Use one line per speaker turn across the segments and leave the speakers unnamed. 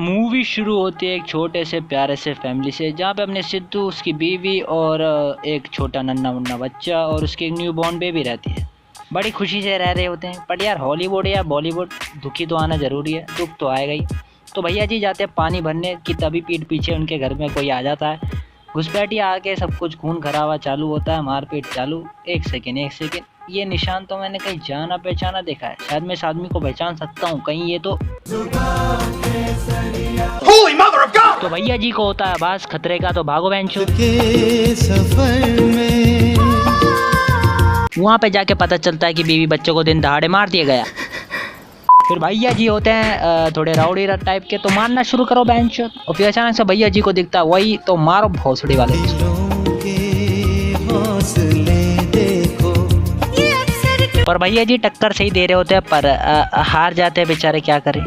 Movie शुरू होती है एक छोटे से प्यारे से फैमिली से, जहाँ पे अपने सिद्धू, उसकी बीवी और एक छोटा नन्हा मुन्ना बच्चा और उसकी एक न्यू बॉर्न बेबी रहती है। बड़ी खुशी से रह रहे होते हैं। पर यार हॉलीवुड या बॉलीवुड, दुखी तो आना ज़रूरी है, दुख तो आएगा ही। तो भैया जी जाते हैं पानी भरने की, तभी पीठ पीछे उनके घर में कोई आ जाता है। घुसपैठिया आके सब कुछ खून खराबा चालू होता है, मारपीट चालू। एक सेकेंड, ये निशान तो मैंने कहीं जाना पहचाना देखा है। शायद मैं इस आदमी को पहचान सकता हूँ, कहीं ये तो भैया जी को होता है आभास खतरे का, तो भागो बेंचो। वहाँ पे जाके पता चलता है कि बीवी बच्चों को दिन दहाड़े मार दिया गया। फिर भैया जी होते हैं थोड़े राउडी टाइप के, तो मारना शुरू करो बेंचो। और फिर अचानक से भैया जी को दिखता है वही, तो मारो भोसड़ी वाले। पर भैया जी टक्कर सही दे रहे होते हैं, पर हार जाते हैं बेचारे, क्या करें।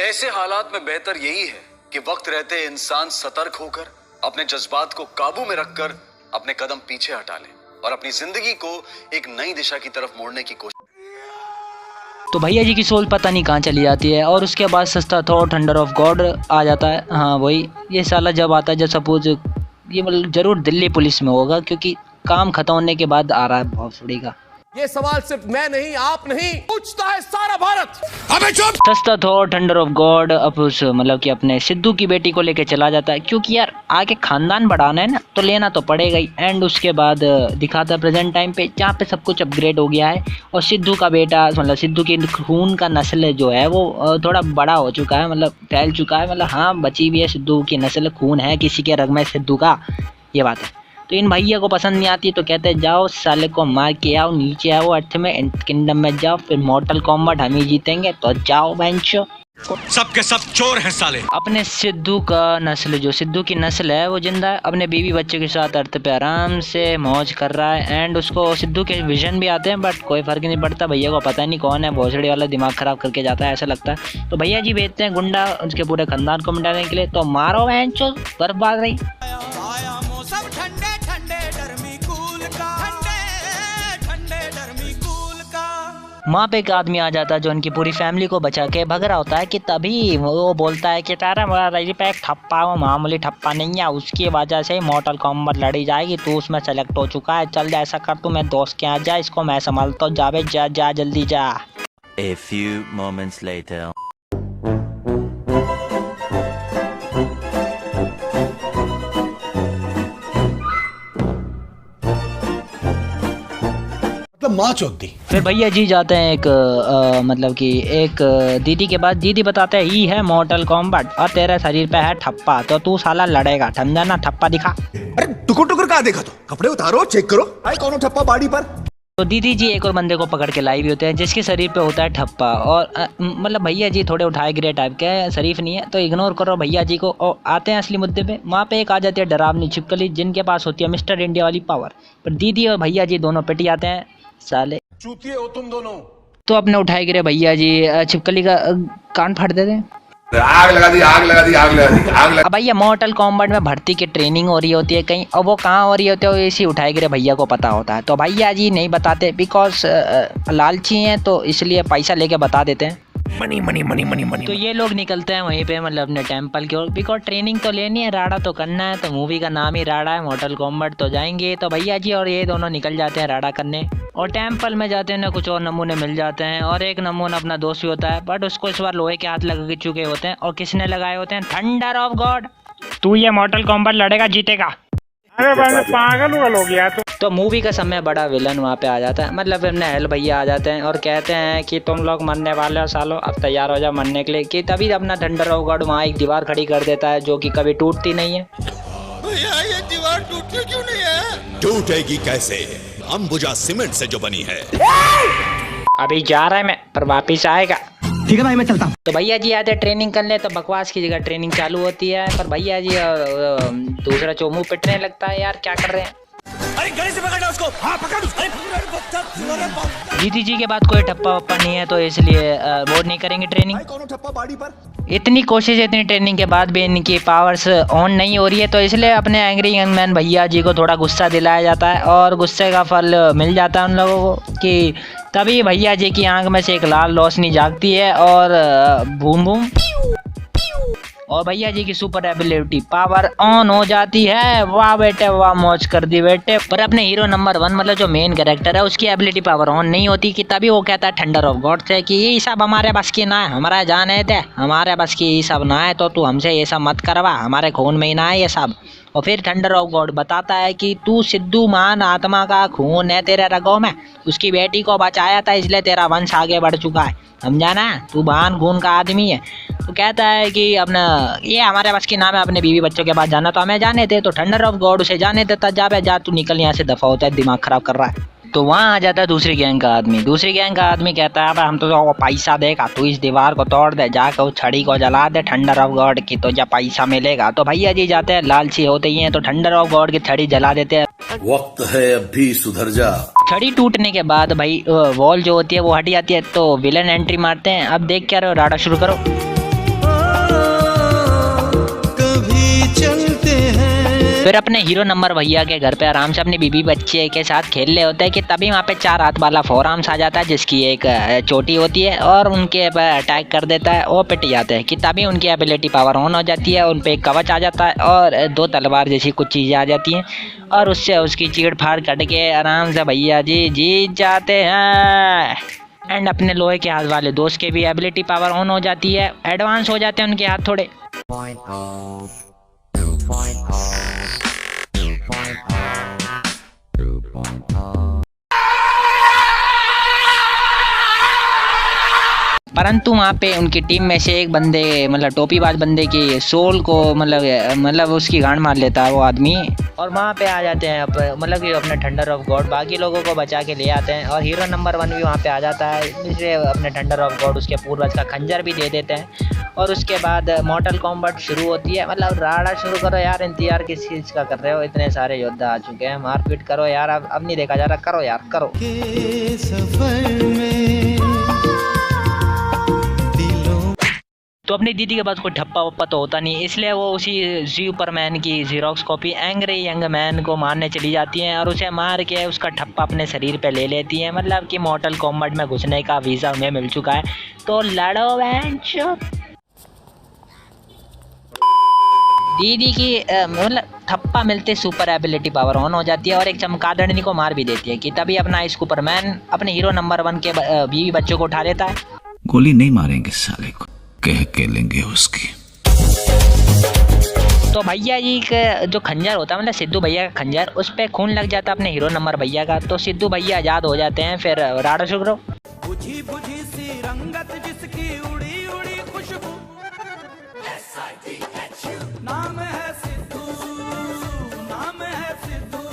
ऐसे हालात में बेहतर यही है कि वक्त रहते इंसान सतर्क होकर अपने जज्बात को काबू में रखकर अपने कदम पीछे हटा ले और अपनी जिंदगी को एक नई दिशा की तरफ मोड़ने की कोशिश।
तो भैया जी की सोल पता नहीं कहाँ चली जाती है, और उसके बाद सस्ता थॉर थंडर ऑफ गॉड आ जाता है। हाँ वही, ये साला जब आता है, जब सपोज ये मतलब जरूर दिल्ली पुलिस में होगा, क्योंकि काम खत्म होने के बाद आ रहा है भोसड़ी का।
ये सवाल सिर्फ मैं नहीं, आप नहीं, पूछता है सारा भारत। अबे चुप।
सस्ता थॉर थंडर ऑफ गॉड अब उस मतलब कि अपने सिद्धू की बेटी को लेके चला जाता है, क्योंकि यार आगे खानदान बढ़ाना है ना, तो लेना तो पड़ेगा ही। एंड उसके बाद दिखाता है प्रेजेंट टाइम पे, जहाँ पे सब कुछ अपग्रेड हो गया है और सिद्धू का बेटा मतलब सिद्धू की खून का नस्ल जो है वो थोड़ा बड़ा हो चुका है, मतलब फैल चुका है। मतलब हाँ बची हुई है सिद्धू की नस्ल, खून है किसी के रग में सिद्धू का, ये बात है। तो इन भैया को पसंद नहीं आती, तो कहते हैं जाओ साले को मार के आओ, नीचे आओ अर्थ में, एंड किंगडम में जाओ, फिर मॉर्टल कॉम्बैट हम ही जीतेंगे। तो जाओ बेंचो।
सबके सब चोर हैं साले।
अपने सिद्धू का नस्ल, जो सिद्धू की नस्ल है वो जिंदा है, अपने बीवी बच्चे के साथ अर्थ पे आराम से मौज कर रहा है। एंड उसको सिद्धू के विजन भी आते हैं, बट कोई फर्क नहीं पड़ता। भैया को पता नहीं कौन है, भोसड़ी वाला दिमाग खराब करके जाता है, ऐसा लगता है। तो भैया जी भेजते हैं गुंडा उसके पूरे खानदान को मिटाने के लिए। तो मारो बेंचो, बर्बाद रही। वहाँ पे एक आदमी आ जाता है जो उनकी पूरी फैमिली को बचा के भग रहा होता है, कि तभी वो बोलता है कि तारा मेरा रही पे एक ठप्पा, वो मामूली ठप्पा नहीं है, उसकी वजह से मॉर्टल कॉम्बैट लड़ी जाएगी, तू उसमें सेलेक्ट हो चुका है। चल ऐसा कर, तू मैं दोस्त के यहाँ जा, इसको मैं संभालता हूँ, जावे जा जा जल्दी जा।
A few moments later.
माँ चौथ दी।
फिर भैया जी जाते हैं एक मतलब कि एक दीदी के पास। दीदी बताते हैं ही है मॉर्टल कॉम्बैट और तेरे शरीर पे है ठप्पा, तो तू साला लड़ेगा, समझा ना। ठप्पा दिखा।
अरे टुकुर टुकुर कहाँ देखा? तो कपड़े उतारो, चेक करो, आई कौन ठप्पा बाड़ी पर।
तो दीदी जी एक और बंदे को पकड़ के लाई भी होते हैं, जिसके शरीर पे होता है ठप्पा। और मतलब भैया जी थोड़े उठाए गिरे टाइप के, शरीफ नहीं है, तो इग्नोर करो भैया जी को। और आते हैं असली मुद्दे पे। वहाँ पे एक आ जाती है डरावनी छिपकली, जिनके पास होती है मिस्टर इंडिया वाली पावर। पर दीदी और भैया जी दोनों पिट जाते हैं, साले
चूतिए हो तुम दोनों।
तो अपने उठाए गिरे भैया जी छिपकली का कान फाड़ देते हैं।
आग लगा दी, आग लगा दी, आग लगा दी, आग लगा।
अब भैया मॉर्टल कॉम्बैट में भर्ती की ट्रेनिंग हो रही होती है कहीं, और वो कहाँ हो रही होती है, इसी उठाए गिरे भैया को पता होता है। तो भैया जी नहीं बताते, बिकॉज लालची हैं, तो इसलिए पैसा लेके बता देते हैं।
Money money money money money.
तो ये लोग निकलते हैं वहीं पे, मतलब अपने टेम्पल की ओर, बिकॉज ट्रेनिंग तो लेनी है, राड़ा तो करना है। तो मूवी का नाम ही राड़ा है, मॉर्टल कॉम्बैट, तो जाएंगे। तो भैया जी और ये दोनों निकल जाते हैं राड़ा करने, और टेम्पल में जाते हैं ना, कुछ और नमूने मिल जाते हैं। और एक नमूना अपना दोस्त भी होता है, बट उसको इस बार लोहे के हाथ लग चुके होते हैं। और किसने लगाए होते हैं? Thunder of God. तू ये मॉर्टल कॉम्बैट लड़ेगा, जीतेगा।
अरे पागल हो गया
तो मूवी का समय बड़ा विलन वहाँ पे आ जाता है, मतलब अपने हेल भैया आ जाते हैं और कहते हैं कि तुम लोग मरने वाले हो सालों, अब तैयार हो जाओ मरने के लिए। कि तभी अपना थंडर ऑफ गॉड वहाँ एक दीवार खड़ी कर देता है, जो कि कभी टूटती नहीं है।
भैया ये दीवार टूटती क्यों नहीं है?
टूटेगी कैसे, अंबुजा सीमेंट से जो बनी है।
अभी जा रहा है मैं, पर वापिस आएगा।
ठीक है भाई, मैं चलता हूँ।
तो भैया जी आते ट्रेनिंग करने, तो बकवास की जगह ट्रेनिंग चालू होती है। पर भैया जी दूसरा चोमू पिटने लगता है, यार क्या कर रहे हैं।
अरे गले से पकड़ना उसको। हाँ पकड़ उसको।
जीती जी के बाद कोई ठप्पा वप्पा नहीं है, तो इसलिए वो नहीं करेंगे ट्रेनिंग।
कौन ठप्पा बाड़ी पर।
इतनी कोशिश, इतनी ट्रेनिंग के बाद भी इनकी पावर्स ऑन नहीं हो रही है, तो इसलिए अपने एंग्री यंग मैन भैया जी को थोड़ा गुस्सा दिलाया जाता है, और गुस्से का फल मिल जाता है उन लोगों को। कि तभी भैया जी की आंख में से एक लाल रोशनी जागती है, और बूम बूम और भैया जी की सुपर एबिलिटी पावर ऑन हो जाती है। वाह बेटे वाह, मौज कर दी बेटे। पर अपने हीरो नंबर 1 मतलब जो मेन कैरेक्टर है उसकी एबिलिटी पावर ऑन नहीं होती कि तभी वो कहता है थंडर ऑफ गॉड से कि ये सब हमारे बस की ना है, हमारा जाने दे, हमारे बस की ये सब ना है तो तू हमसे ये सब मत करवा, हमारे खून में ही ना है ये सब। और फिर थंडर ऑफ गॉड बताता है कि तू सिद्धू महान आत्मा का खून है तेरे रगों में, उसकी बेटी को बचाया था इसलिए तेरा वंश आगे बढ़ चुका है, समझा ना, तू महान खून का आदमी है। तो कहता है कि अपना ये हमारे बस की नाम है, अपने बीवी बच्चों के पास जाना तो हमें जाने दे। तो थंडर ऑफ गॉड उसे जाने देता, जा तू निकल यहाँ से, दफा होता है, दिमाग खराब कर रहा है। तो वहाँ आ जाता है दूसरी गैंग का आदमी। दूसरी गैंग का आदमी कहता है हम तो पैसा देगा, तू इस दीवार को तोड़ दे, जाकर उस छड़ी को जला दे थंडर ऑफ गॉड की, तो जब पैसा मिलेगा। तो भैया जी जाते हैं, लालची होते ही हैं, तो थंडर ऑफ गॉड की छड़ी जला देते हैं।
वक्त है अभी सुधर जा।
छड़ी टूटने के बाद भाई वॉल जो होती है वो हट जाती है, तो विलन एंट्री मारते हैं। अब देख क्या रहे हो, राडा शुरू करो। फिर अपने हीरो नंबर भैया के घर पे आराम से अपनी बीबी बच्चे के साथ खेल रहे होते हैं कि तभी वहाँ पे 4 हाथ वाला फोरआर्म्स आ जाता है जिसकी एक चोटी होती है और उनके पे अटैक कर देता है और पिट जाते हैं कि तभी उनकी एबिलिटी पावर ऑन हो जाती है। उन पे एक कवच आ जाता है और 2 तलवार जैसी कुछ चीज़ें आ जाती हैं और उससे उसकी चीड़ फाड़ कट के आराम से भैया जी जीत जाते हैं। एंड अपने लोहे के हाथ वाले दोस्त के भी एबिलिटी पावर ऑन हो जाती है, एडवांस हो जाते हैं उनके हाथ थोड़े। परंतु वहाँ पे उनकी टीम में से एक बंदे मतलब टोपीबाज बंदे की सोल को मतलब उसकी गांड मार लेता है वो आदमी, और वहाँ पे आ जाते हैं मतलब कि अपने थंडर ऑफ गॉड बाकी लोगों को बचा के ले आते हैं और हीरो नंबर 1 भी वहाँ पे आ जाता है, इसलिए अपने थंडर ऑफ गॉड उसके पूर्वज का खंजर भी दे देते हैं। और उसके बाद मॉर्टल कॉम्बैट शुरू होती है। मतलब राडा शुरू करो यार, इंतजार किस चीज़ का कर रहे हो, इतने सारे योद्धा आ चुके हैं, मारपीट करो यार, अब नहीं देखा जा रहा, करो यार करो। तो अपनी दीदी के पास कोई ठप्पा वप्पा तो होता नहीं, इसलिए वो उसी सुपरमैन की xerox copy angry young man को मारने चली जाती हैं और उसे मार के उसका ठप्पा अपने शरीर पे ले लेती हैं। मतलब कि मॉर्टल कॉम्बैट में घुसने का वीज़ा उन्हें मिल चुका है, तो लड़ो वेंचो। दीदी की मतलब ठप्पा मिलते सुपर एबिलिटी पावर ऑन हो जाती है और एक चमगादड़नी को मार भी देती है कि तभी अपना सुपरमैन अपने हीरो नंबर 1 के बीवी बच्चों को उठा लेता है।
गोली नहीं मारेंगे साले को, कह के लेंगे उसकी।
तो भैया जी का जो खंजर होता है मतलब सिद्धू भैया का खंजर, उस पे खून लग जाता है अपने हीरो नंबर भैया का, तो सिद्धू भैया आजाद हो जाते हैं। फिर राडा शुरू करो।
बुझी बुझी सी रंगत जिसकी उड़ी उड़ी खुशबू, नाम है सिद्धू, नाम है सिद्धू,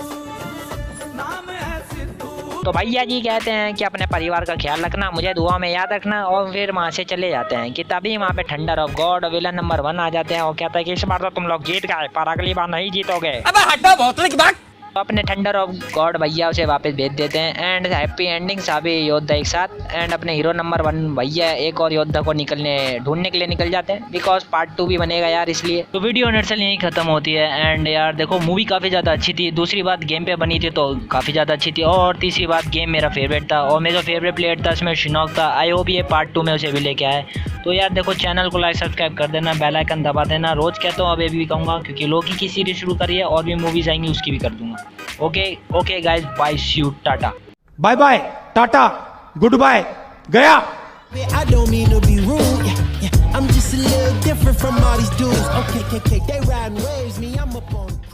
नाम है सिद्धू।
तो भैया जी कहते हैं कि अपने परिवार का ख्याल रखना, मुझे दुआ में याद रखना, और फिर वहाँ से चले जाते हैं कि तभी वहाँ पे thunder of God villain number 1 आ जाते हैं और कहता है कि इस बार तो तुम लोग जीत गए पर अगली बार नहीं जीतोगे।
अबे हटो भोसले की बात।
तो अपने थंडर ऑफ गॉड भैया उसे वापस भेज देते हैं एंड हैप्पी एंडिंग सभी योद्धा एक साथ। एंड अपने हीरो नंबर 1 भैया एक और योद्धा को ढूंढने के लिए निकल जाते हैं, बिकॉज पार्ट 2 भी बनेगा यार इसलिए। तो वीडियो नर्सल यहीं खत्म होती है। एंड यार देखो मूवी काफ़ी ज़्यादा अच्छी थी, दूसरी बात गेम पे बनी थी तो काफ़ी ज़्यादा अच्छी थी, और तीसरी बात गेम मेरा फेवरेट था और मेरा फेवरेट प्लेयर था इसमें शिनॉक था। आई होप ये पार्ट 2 में उसे भी लेके आए। तो यार देखो चैनल को लाइक सब्सक्राइब कर देना, बेल आइकन दबा देना, रोज़ कहता हूँ अभी भी कहूँगा क्योंकि लोकी की सीरीज शुरू करी है और भी मूवीज़ आएंगी उसकी भी कर दूँगा। Okay guys, bye, see you, tata,
bye bye, tata, goodbye, गया।
I don't mean to be rude, I'm just a little different from all these dudes. Okay, they riding waves, me I'm up on